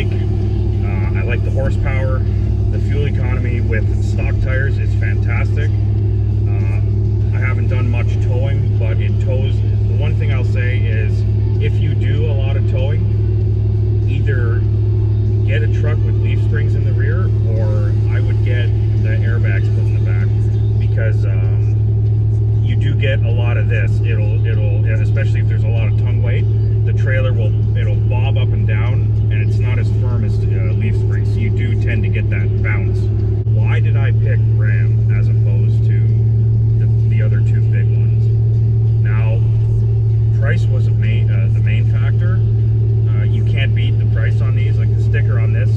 like. I like the horsepower. The fuel economy with stock tires is fantastic. I haven't done much towing, but it tows. The one thing I'll say is, if you do a lot of towing, either get a truck with leaf springs in the rear, or I would get the airbags put in the back, because you do get a lot of this. It'll, especially if there's a lot of tongue weight, the trailer it'll bob up and down, and it's not as firm as leaf springs, so you do tend to get that bounce. Why did I pick Ram as opposed to the other two big ones? Now, price was the main factor. You can't beat the price on these. Like, the sticker on this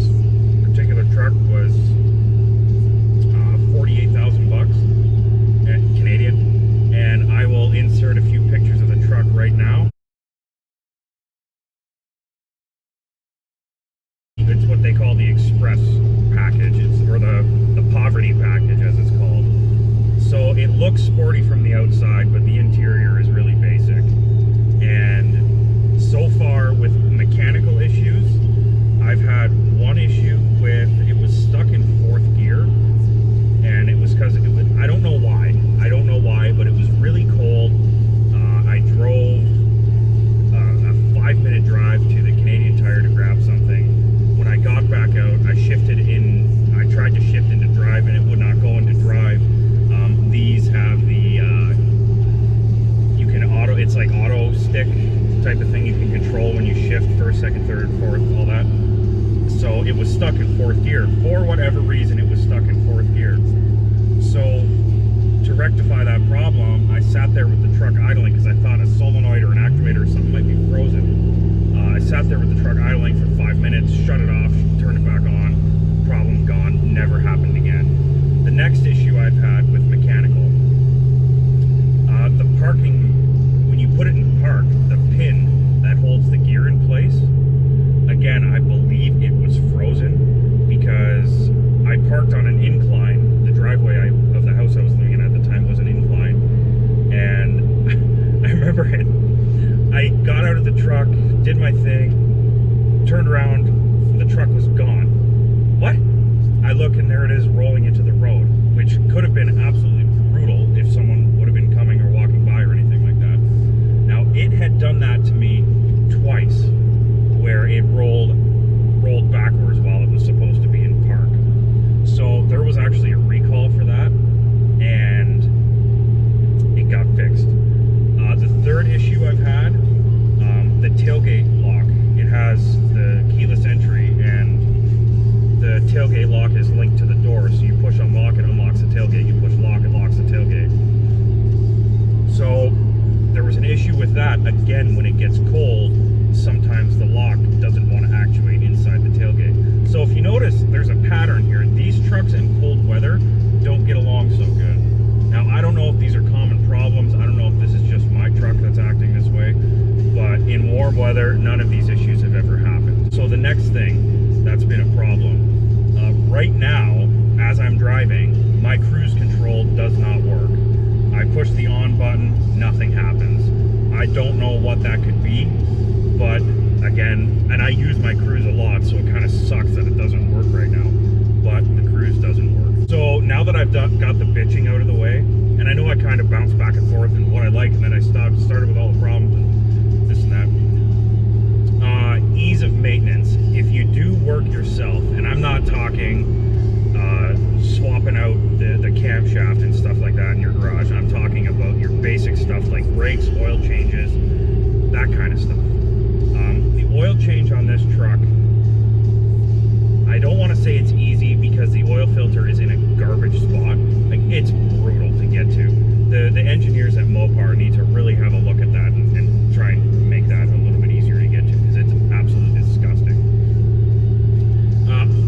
particular truck was 48,000 bucks Canadian, and I will insert a few pictures of the truck right now. It's what they call the Express package, or the Poverty package as it's called. So it looks sporty from the outside, but the interior is really basic. And so far with mechanical issues, I've had one issue with, it was stuck in 4th gear, and it was because I don't know why, but it was really cold. I drove a 5-minute drive to the Canadian Tire to grab something. When I got back out, I tried to shift into drive, and it would not go into drive. These have the, you can it's like auto stick type of thing you can control when you shift first, second, third, fourth, all that. So it was stuck in 4th gear. For whatever reason, it was stuck in 4th gear. So to rectify that problem, I sat there with the truck idling because I thought a solenoid or an actuator or something might be frozen. I sat there with the truck idling for 5 minutes, shut it off, turned it back on, problem gone, never happened again. The next issue I've had with mechanical, the parking, when you put it in park, the pin that holds the gear in place, again, I believe it was frozen because I parked on an incline. The driveway of the house I was living in at the time was an incline, and I remember I got out of the truck, did my thing, turned around, the truck was gone. What? I look, and there it is rolling into the road, which could have been absolutely brutal if someone would have been coming or walking by or anything like that. Now, it had done that to me twice, where it rolled backwards while it was supposed to be in park. So there was actually a recall for that, and it got fixed. The third issue I've had, the tailgate lock. It has the keyless entry, and the tailgate lock is linked to the door. So you push unlock, it unlocks the tailgate. You push lock, it locks the tailgate. So there was an issue with that. Again, when it gets cold, sometimes the lock doesn't want to actuate inside the tailgate. So if you notice, there's a pattern here. These trucks in cold weather don't get along so good. Now, I don't know if these are common problems. I don't know if this is just my truck that's acting this way, but in warm weather, none of these issues have ever happened. So the next thing that's been a problem, right now, as I'm driving, my cruise control does not work. I push the on button, nothing happens. I don't know what that could be, but again, and I use my cruise a lot, so it kind of sucks that it doesn't work right now, but the cruise doesn't work. So now that I've got the bitching out of the way, and I know I kind of bounce back and forth and what I like, and then I started with all the problems and this and that. Ease of maintenance. If you do work yourself, and I'm not talking swapping out the camshaft and stuff like that in your garage, I'm talking about your basic stuff like brakes, oil changes, that kind of stuff. The oil change on this truck, I don't want to say it's easy because the oil filter is in a garbage spot. Like, it's brutal to get to. The engineers at Mopar need to really have a look at that and try and make that a little bit easier to get to, because it's absolutely disgusting.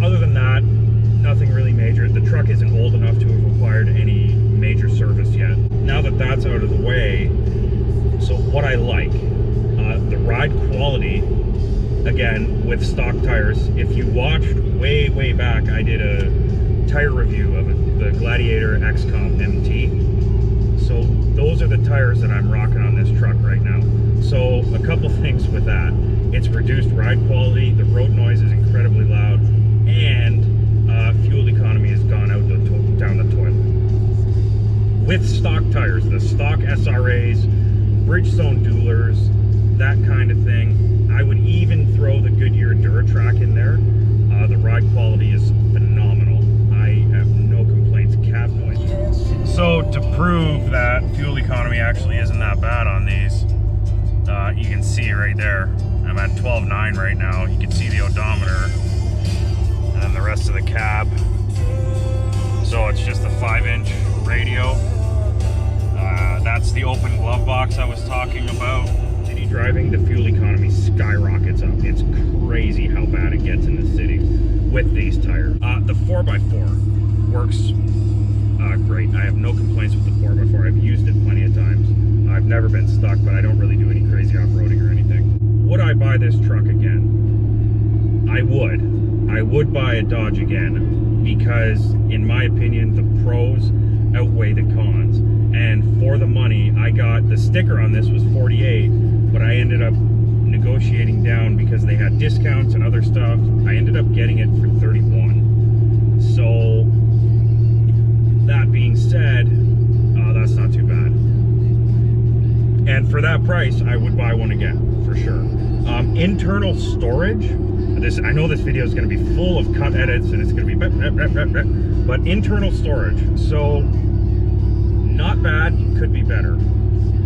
Other than that, nothing really major. The truck isn't old enough to have required any major service yet. Now that that's out of the way, so what I like, the ride quality, again, with stock tires. If you watched way back, I did a tire review of the Gladiator XComp MT. So those are the tires that I'm rocking on this truck right now. So a couple things with that. It's reduced ride quality, the road noise is incredibly loud, and fuel economy has gone out down the toilet. With stock tires, the stock SRAs, Bridgestone Duelers, that kind of thing. I would even throw the Goodyear Duratrack in there. The ride quality is phenomenal. I have no complaints. Cab noise. So to prove that fuel economy actually isn't that bad on these, you can see right there. I'm at 12.9 right now. You can see the odometer and then the rest of the cab. So it's just a 5-inch radio. That's the open glove box I was talking about. City driving, the fuel economy skyrockets up. It's crazy how bad it gets in the city with these tires. The 4x4 works great. I have no complaints with the 4x4. I've used it plenty of times. I've never been stuck, but I don't really do any crazy off-roading or anything. Would I buy this truck again? I would. I would buy a Dodge again because, in my opinion, the pros outweigh the cons. And for the money, I got, the sticker on this was $48, but I ended up negotiating down because they had discounts and other stuff. I ended up getting it for $31. So, that being said, that's not too bad. And for that price, I would buy one again, for sure. Internal storage, I know this video is going to be full of cut edits and it's going to be but internal storage, so not bad, could be better.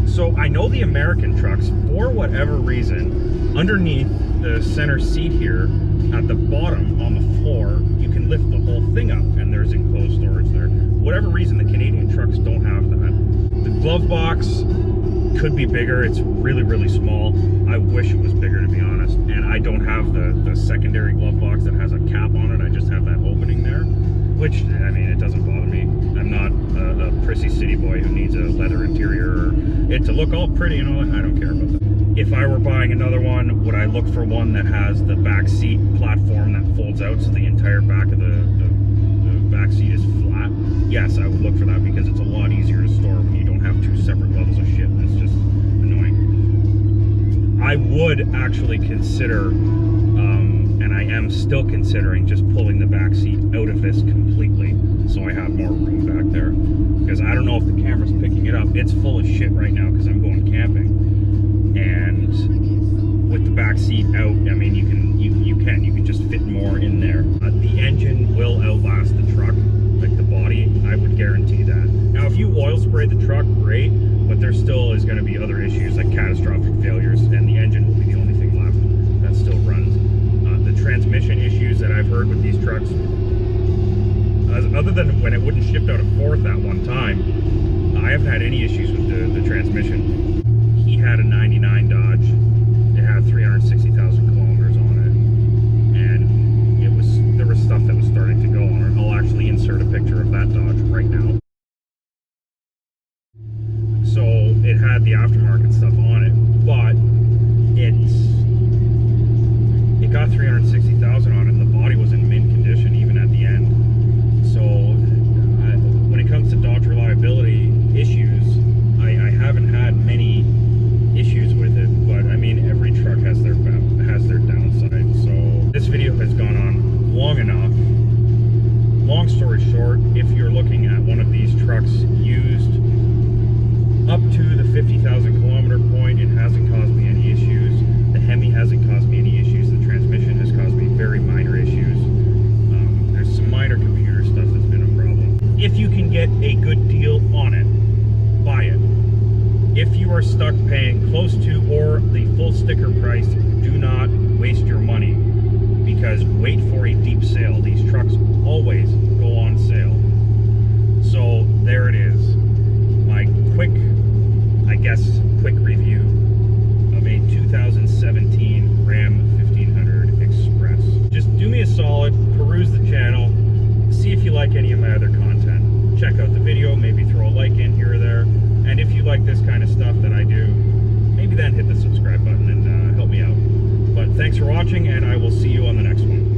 So I know the American trucks, for whatever reason, underneath the center seat here, at the bottom on the floor, you can lift the whole thing up and there's enclosed storage there. Whatever reason, the Canadian trucks don't have that. The glove box could be bigger. It's really, really small. I wish it was bigger, to be honest. And I don't have the secondary glove box that has a cap on it. I just have that opening there, which, I mean, it doesn't bother me. I'm not a prissy city boy who needs a leather interior or it to look all pretty and all that. I don't care about that. If I were buying another one, would I look for one that has the back seat platform that folds out so the entire back of the back seat is flat? Yes, I would look for that because it's a lot easier to store when you don't have two separate levels of shit. It's just annoying. I would actually consider, and I am still considering, just pulling the back seat out of this completely so I have more room back there. Because I don't know if the camera's picking it up. It's full of shit right now because I'm going camping. And with the back seat out, I mean, you can just fit more in there. The engine will outlast the truck, like the body, I would guarantee that. Now, if you oil spray the truck, great, but there still is going to be other issues like catastrophic failures, and the engine will be the only thing left that still runs. The transmission issues that I've heard with these trucks, other than when it wouldn't shift out of fourth at one time, I haven't had any issues with the transmission. He had a 99 Dodge. It had 360,000 kilometers on it, and there was stuff that was starting to go on it. I'll actually insert a picture of that Dodge right now. So it had the aftermarket stuff on it, but it got 360,000 on it, and the body was in mint condition even at the end. So when it comes to Dodge reliability issues, I haven't had many issues with it, but I mean, every truck has their downside. So this video has gone on long enough. Long story short, if you're looking at one of these trucks used up to the 50,000 kilometer point, it hasn't caused me any issues. The Hemi hasn't caused me any issues. The transmission has caused me very minor issues. There's some minor computer stuff that's been a problem. If you can get a good deal on it, buy it. If you are stuck paying close to or the full sticker price, do not waste your money, because wait for a deep sale. These trucks always go on sale. So there it is. My quick review of a 2017 Ram 1500 Express. Just do me a solid, peruse the channel, see if you like any of my other content. Check out the video, maybe throw a like in here or there. And if you like this kind of stuff that I do, maybe then hit the subscribe button and help me out. But thanks for watching, and I will see you on the next one.